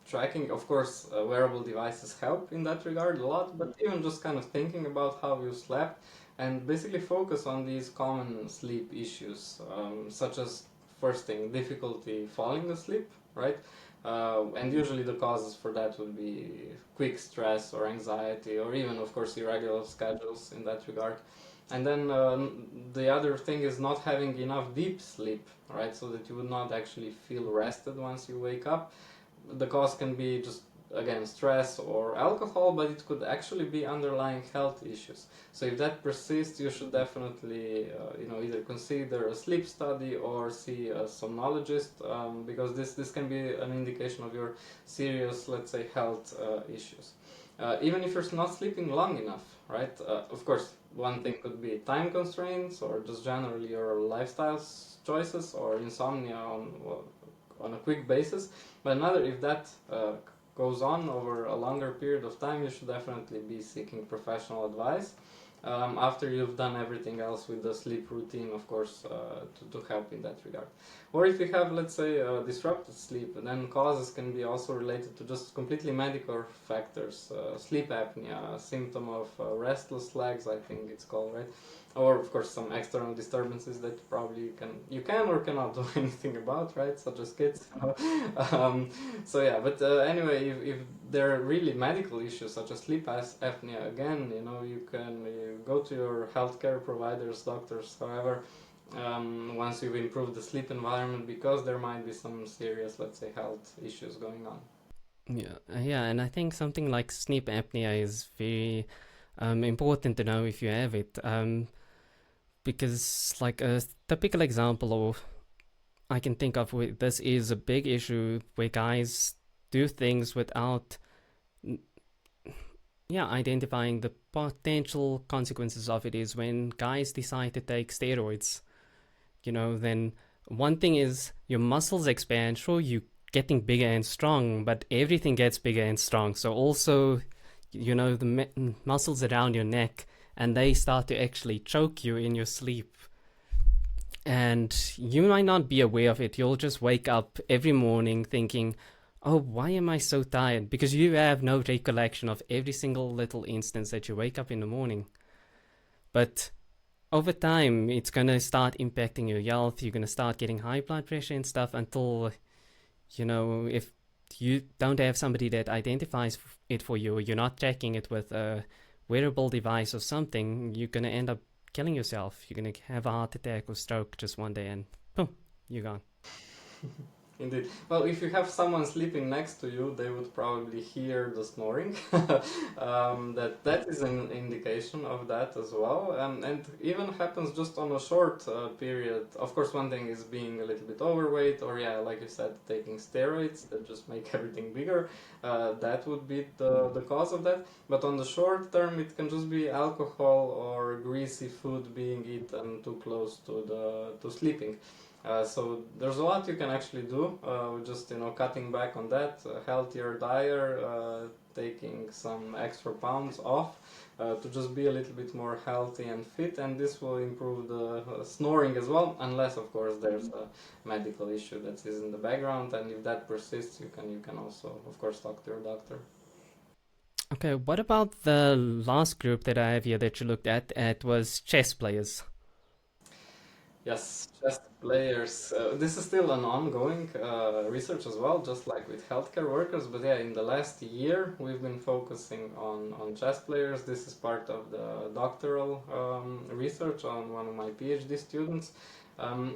Tracking, of course, wearable devices help in that regard a lot, but even just kind of thinking about how you slept and basically focus on these common sleep issues, such as first thing, difficulty falling asleep, right? And usually the causes for that would be quick stress or anxiety, or even, of course, irregular schedules in that regard. And then the other thing is not having enough deep sleep, right? So that you would not actually feel rested once you wake up. The cause can be just, again, stress or alcohol, but it could actually be underlying health issues. So if that persists, you should definitely either consider a sleep study or see a somnologist, because this can be an indication of your serious, let's say, health issues. Even if you're not sleeping long enough, right? Of course, one thing could be time constraints or just generally your lifestyle choices or insomnia on a quick basis. But another, if that goes on over a longer period of time, you should definitely be seeking professional advice. after you've done everything else with the sleep routine, of course, to help in that regard. Or if you have, let's say, disrupted sleep, then causes can be also related to just completely medical factors. Sleep apnea, a symptom of restless legs, I think it's called, right? Or of course some external disturbances that probably you can or cannot do anything about, right? Such as kids. So yeah, but anyway, if there are really medical issues such as sleep apnea, again, you can go to your healthcare providers, doctors, however, once you've improved the sleep environment, because there might be some serious, let's say, health issues going on. Yeah, and I think something like sleep apnea is very important to know if you have it, because like a typical example, or I can think of this is a big issue where guys do things without identifying the potential consequences of it is when guys decide to take steroids. Then one thing is your muscles expand, sure, you getting bigger and strong, but everything gets bigger and strong. So also, the muscles around your neck, and they start to actually choke you in your sleep. And you might not be aware of it. You'll just wake up every morning thinking, oh, why am I so tired? Because you have no recollection of every single little instance that you wake up in the morning. But over time, it's going to start impacting your health. You're going to start getting high blood pressure and stuff until, if you don't have somebody that identifies it for you, or you're not tracking it with a wearable device or something, you're going to end up killing yourself. You're going to have a heart attack or stroke just one day and boom, you're gone. Indeed. Well, if you have someone sleeping next to you, they would probably hear the snoring. That is an indication of that as well, and even happens just on a short period. Of course, one thing is being a little bit overweight, or yeah, like you said, taking steroids that just make everything bigger. That would be the cause of that. But on the short term, it can just be alcohol or greasy food being eaten too close to sleeping. So there's a lot you can actually do with just cutting back on that, healthier diet, taking some extra pounds off to just be a little bit more healthy and fit, and this will improve the snoring as well, unless of course there's a medical issue that is in the background, and if that persists, you can also of course talk to your doctor. Okay, what about the last group that I have here that you looked at? It was chess players. Yes, chess players. This is still an ongoing research as well, just like with healthcare workers. But yeah, in the last year, we've been focusing on chess players. This is part of the doctoral research on one of my PhD students,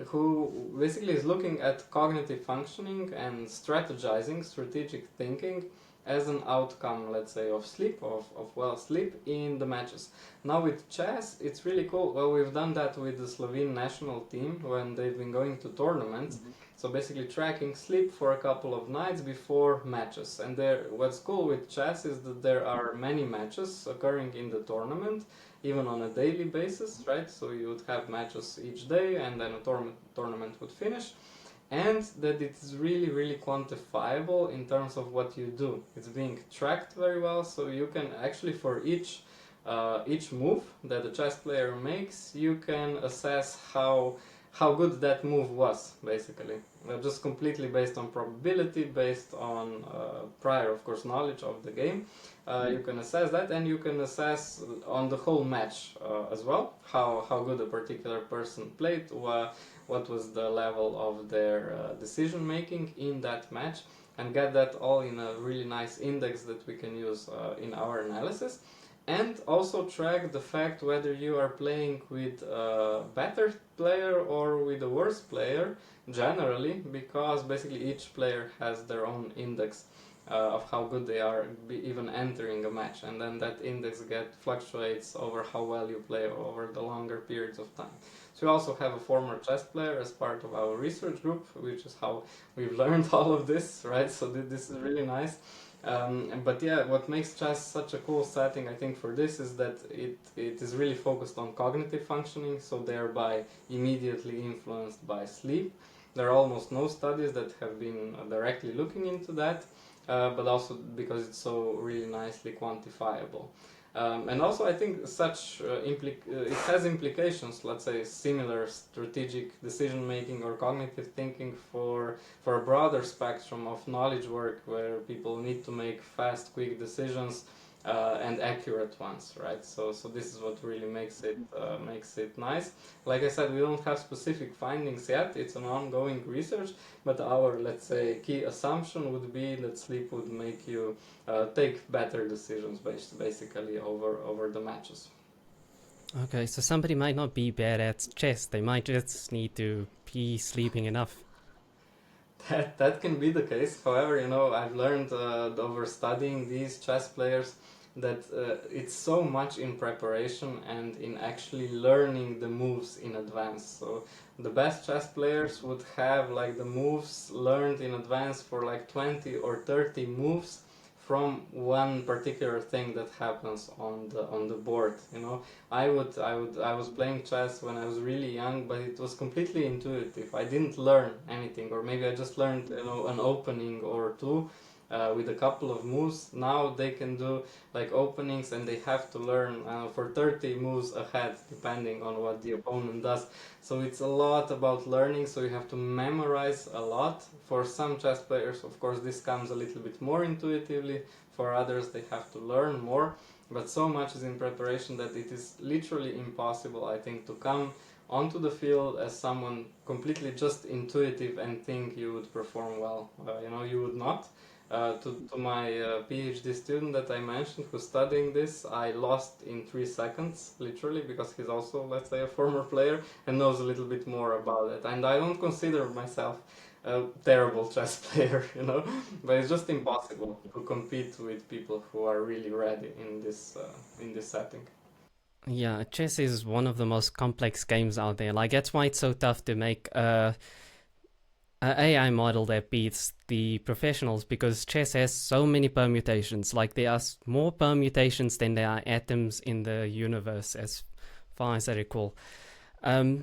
who basically is looking at cognitive functioning and strategizing, strategic thinking as an outcome, let's say, of sleep, of well sleep in the matches. Now with chess, it's really cool. Well, we've done that with the Slovene national team when they've been going to tournaments. Mm-hmm. So basically tracking sleep for a couple of nights before matches. And what's cool with chess is that there are many matches occurring in the tournament, even on a daily basis, right? So you would have matches each day, and then a tournament would finish. And that it's really, really quantifiable in terms of what you do. It's being tracked very well, so you can actually, for each move that a chess player makes, you can assess how good that move was, basically. Just completely based on probability, based on prior, of course, knowledge of the game. You can assess that, and you can assess on the whole match as well, how good a particular person played, what was the level of their decision making in that match, and get that all in a really nice index that we can use in our analysis. And also track the fact whether you are playing with a better player or with a worse player, generally, because basically each player has their own index of how good they are even entering a match, and then that index fluctuates over how well you play over the longer periods of time. So we also have a former chess player as part of our research group, which is how we've learned all of this, right? So this is really nice. But yeah, what makes chess such a cool setting, I think, for this is that it is really focused on cognitive functioning, so thereby immediately influenced by sleep. There are almost no studies that have been directly looking into that, but also because it's so really nicely quantifiable. And also, I think such it has implications. Let's say similar strategic decision making or cognitive thinking for a broader spectrum of knowledge work, where people need to make fast, quick decisions and accurate ones, right? So this is what really makes it nice. Like I said, we don't have specific findings yet. It's an ongoing research, but our, let's say, key assumption would be that sleep would make you take better decisions basically over the matches. Okay, so somebody might not be bad at chess. They might just need to be sleeping enough. That can be the case. However, I've learned over studying these chess players that it's so much in preparation and in actually learning the moves in advance. So the best chess players would have like the moves learned in advance for like 20 or 30 moves from one particular thing that happens on the board. I was playing chess when I was really young, but it was completely intuitive. I didn't learn anything, or maybe I just learned an opening or two with a couple of moves. Now they can do like openings, and they have to learn for 30 moves ahead, depending on what the opponent does. So it's a lot about learning, so you have to memorize a lot. For some chess players, of course, this comes a little bit more intuitively. For others, they have to learn more. But so much is in preparation that it is literally impossible, I think, to come onto the field as someone completely just intuitive and think you would perform well. You would not. To my PhD student that I mentioned who's studying this, I lost in 3 seconds, literally, because he's also, let's say, a former player and knows a little bit more about it. And I don't consider myself a terrible chess player, but it's just impossible to compete with people who are really ready in this setting. Yeah, chess is one of the most complex games out there. Like, that's why it's so tough to make a AI model that beats the professionals, because chess has so many permutations. Like, there are more permutations than there are atoms in the universe, as far as I recall.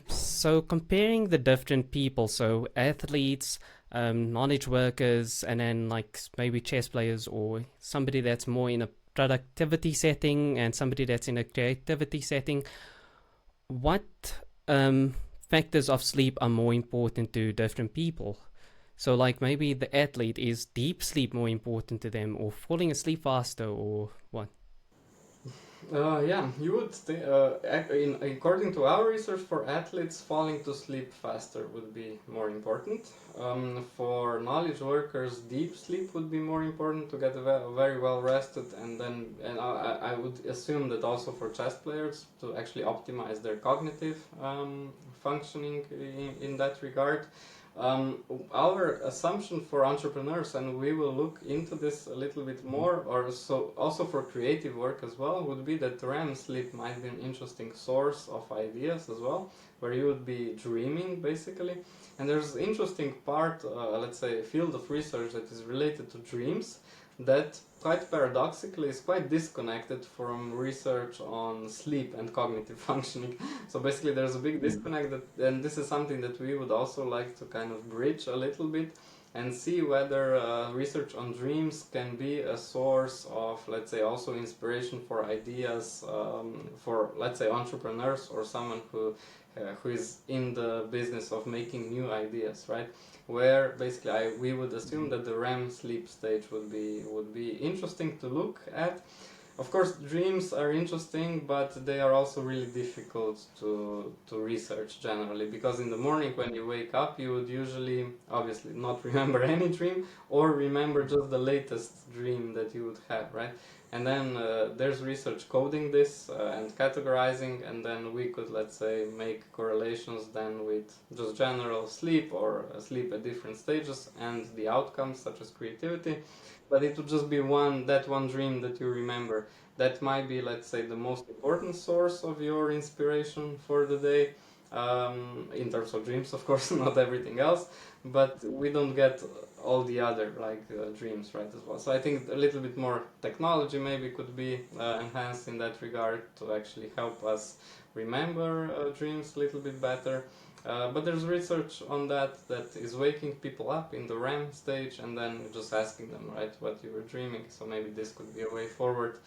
So comparing the different people, so athletes, knowledge workers, and then like maybe chess players, or somebody that's more in a productivity setting and somebody that's in a creativity setting, what factors of sleep are more important to different people? So like maybe the athlete, is deep sleep more important to them, or falling asleep faster, or what? Yeah, you would according to our research, for athletes, falling to sleep faster would be more important. For knowledge workers, deep sleep would be more important to get very well rested, and I would assume that also for chess players to actually optimize their cognitive functioning in that regard. Our assumption for entrepreneurs, and we will look into this a little bit more, or so also for creative work as well, would be that REM sleep might be an interesting source of ideas as well, where you would be dreaming basically. And there's an interesting part, let's say, field of research that is related to dreams, that quite paradoxically is quite disconnected from research on sleep and cognitive functioning. So basically there's a big disconnect, and this is something that we would also like to kind of bridge a little bit and see whether research on dreams can be a source of, let's say, also inspiration for ideas for, let's say, entrepreneurs or someone who is in the business of making new ideas, right? Where basically we would assume that the REM sleep stage would be interesting to look at. Of course, dreams are interesting, but they are also really difficult to research generally, because in the morning when you wake up, you would usually, obviously, not remember any dream, or remember just the latest dream that you would have, right? And then there's research coding this and categorizing, and then we could, let's say, make correlations then with just general sleep or sleep at different stages and the outcomes such as creativity. But it would just be one dream that you remember. That might be, let's say, the most important source of your inspiration for the day, in terms of dreams, of course, not everything else. But we don't get all the other dreams, right, as well. So I think a little bit more technology maybe could be enhanced in that regard to actually help us remember dreams a little bit better. But there's research on that is waking people up in the REM stage and then just asking them, right, what you were dreaming. So maybe this could be a way forward.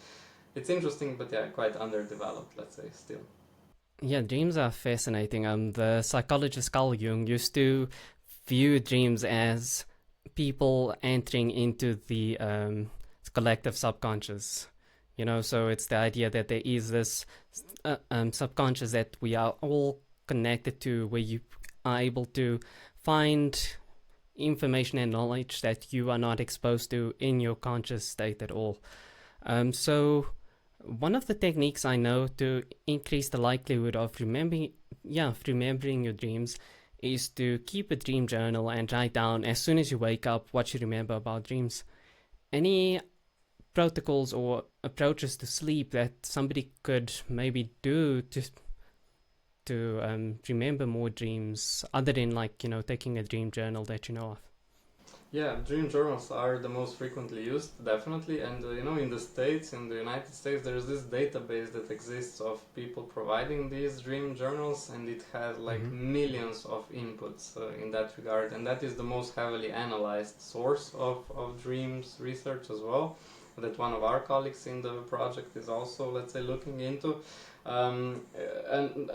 it's interesting, but yeah, quite underdeveloped, let's say, still. Yeah, dreams are fascinating. The psychologist Carl Jung used to view dreams as people entering into the collective subconscious. So it's the idea that there is this subconscious that we are all connected to, where you are able to find information and knowledge that you are not exposed to in your conscious state at all. So one of the techniques I know to increase the likelihood of remembering your dreams is to keep a dream journal and write down as soon as you wake up what you remember about dreams. Any protocols or approaches to sleep that somebody could maybe do to remember more dreams, other than taking a dream journal that you know of? Yeah, dream journals are the most frequently used, definitely. And in the States, in the United States, there's this database that exists of people providing these dream journals, and it has like millions of inputs in that regard. And that is the most heavily analyzed source of dreams research as well, that one of our colleagues in the project is also, let's say, looking into. And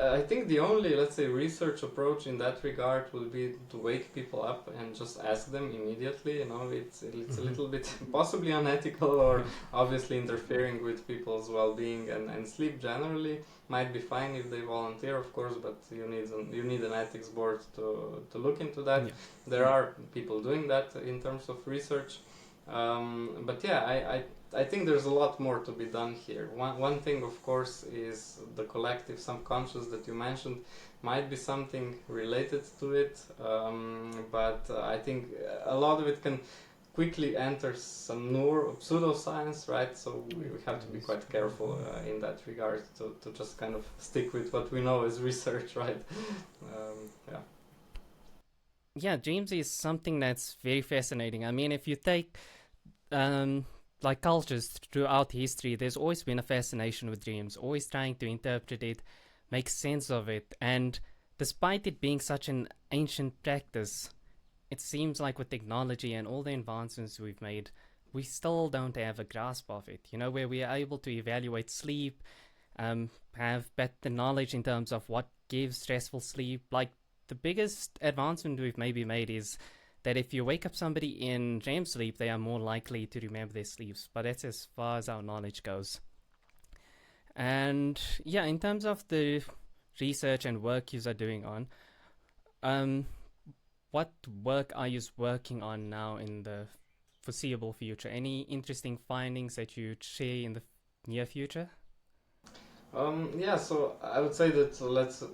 I think the only, let's say, research approach in that regard would be to wake people up and just ask them immediately. It's a little bit possibly unethical, or obviously interfering with people's well-being, and sleep generally might be fine if they volunteer, of course, but you need an ethics board to look into that. Yeah. There are people doing that in terms of research. But yeah, I think there's a lot more to be done here. One thing, of course, is the collective subconscious that you mentioned might be something related to it, but I think a lot of it can quickly enter some pseudoscience, right? So we have to be quite careful in that regard to just kind of stick with what we know as research, right? Yeah. Yeah, dreams is something that's very fascinating. I mean, if you take like cultures throughout history, there's always been a fascination with dreams, always trying to interpret it, make sense of it. And despite it being such an ancient practice, it seems like with technology and all the advancements we've made, we still don't have a grasp of it, where we are able to evaluate sleep, have better knowledge in terms of what gives stressful sleep. Like, the biggest advancement we've maybe made is that if you wake up somebody in REM sleep, they are more likely to remember their sleeps. But that's as far as our knowledge goes. And yeah, in terms of the research and work you are doing on, what work are you working on now in the foreseeable future? Any interesting findings that you'd share in the near future? Yeah, so I would say that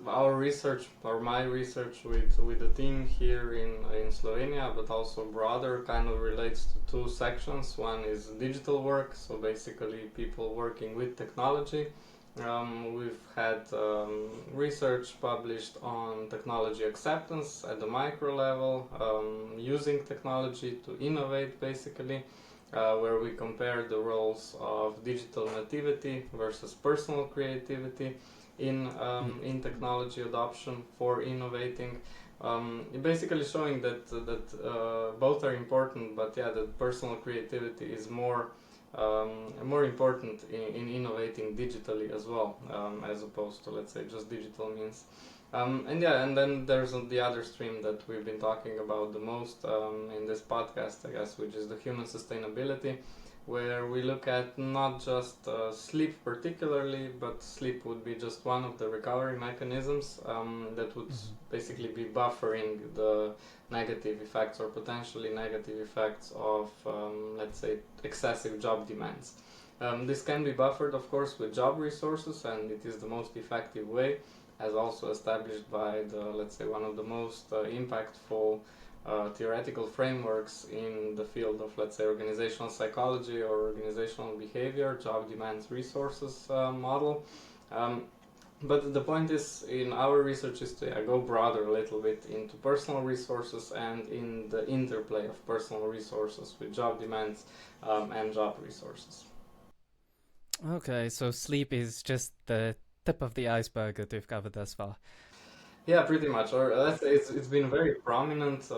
our research, or my research with the team here in Slovenia, but also broader, kind of relates to two sections. One is digital work, so basically people working with technology. We've had research published on technology acceptance at the micro level, using technology to innovate, basically. Where we compare the roles of digital nativity versus personal creativity in technology adoption for innovating. Basically showing that both are important, but yeah, that personal creativity is more important in innovating digitally as well, as opposed to, let's say, just digital means. And then there's the other stream that we've been talking about the most in this podcast, I guess, which is the human sustainability, where we look at not just sleep particularly, but sleep would be just one of the recovery mechanisms that would basically be buffering the negative effects or potentially negative effects of, let's say, excessive job demands. This can be buffered, of course, with job resources, and it is the most effective way, as also established by let's say, one of the most impactful theoretical frameworks in the field of, let's say, organizational psychology or organizational behavior, job demands resources model. But the point is, in our research, is to go broader a little bit into personal resources and in the interplay of personal resources with job demands and job resources. Okay, so sleep is just the tip of the iceberg that we've covered thus far. Yeah, pretty much. Or let's say it's been very prominent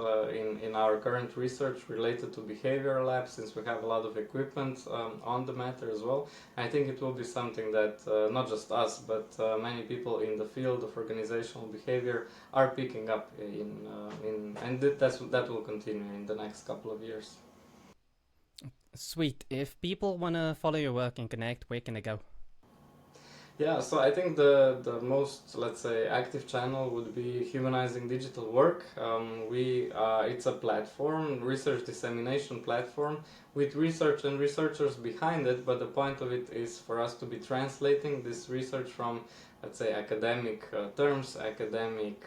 in our current research related to behavioral labs, since we have a lot of equipment on the matter as well. I think it will be something that not just us, but many people in the field of organizational behavior are picking up and that will continue in the next couple of years. Sweet. If people want to follow your work and connect, where can they go? Yeah, so I think the most, let's say, active channel would be Humanizing Digital Work. It's a platform, research dissemination platform, with research and researchers behind it. But the point of it is for us to be translating this research from, let's say, academic terms, academic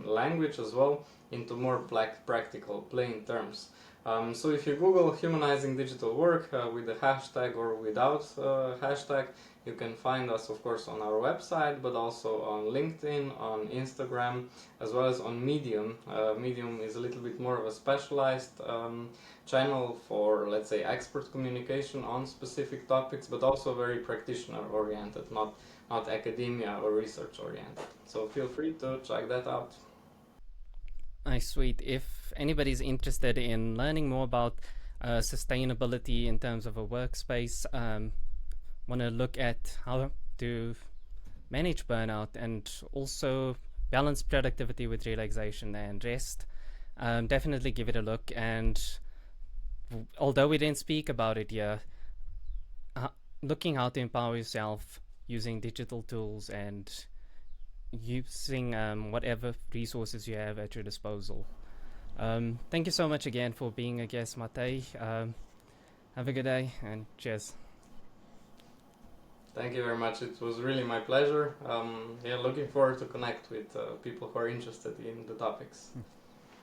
language as well, into more practical, plain terms. So if you Google Humanizing Digital Work with a hashtag or without hashtag, you can find us, of course, on our website, but also on LinkedIn, on Instagram, as well as on Medium. Medium is a little bit more of a specialized channel for, let's say, expert communication on specific topics, but also very practitioner-oriented, not academia or research-oriented. So feel free to check that out. Nice, sweet. If anybody's interested in learning more about sustainability in terms of a workspace, want to look at how to manage burnout and also balance productivity with relaxation and rest, definitely give it a look. And although we didn't speak about it here, looking how to empower yourself using digital tools and using whatever resources you have at your disposal. Thank you so much again for being a guest, Matej. Have a good day and cheers. Thank you very much. It was really my pleasure. Yeah, looking forward to connect with people who are interested in the topics.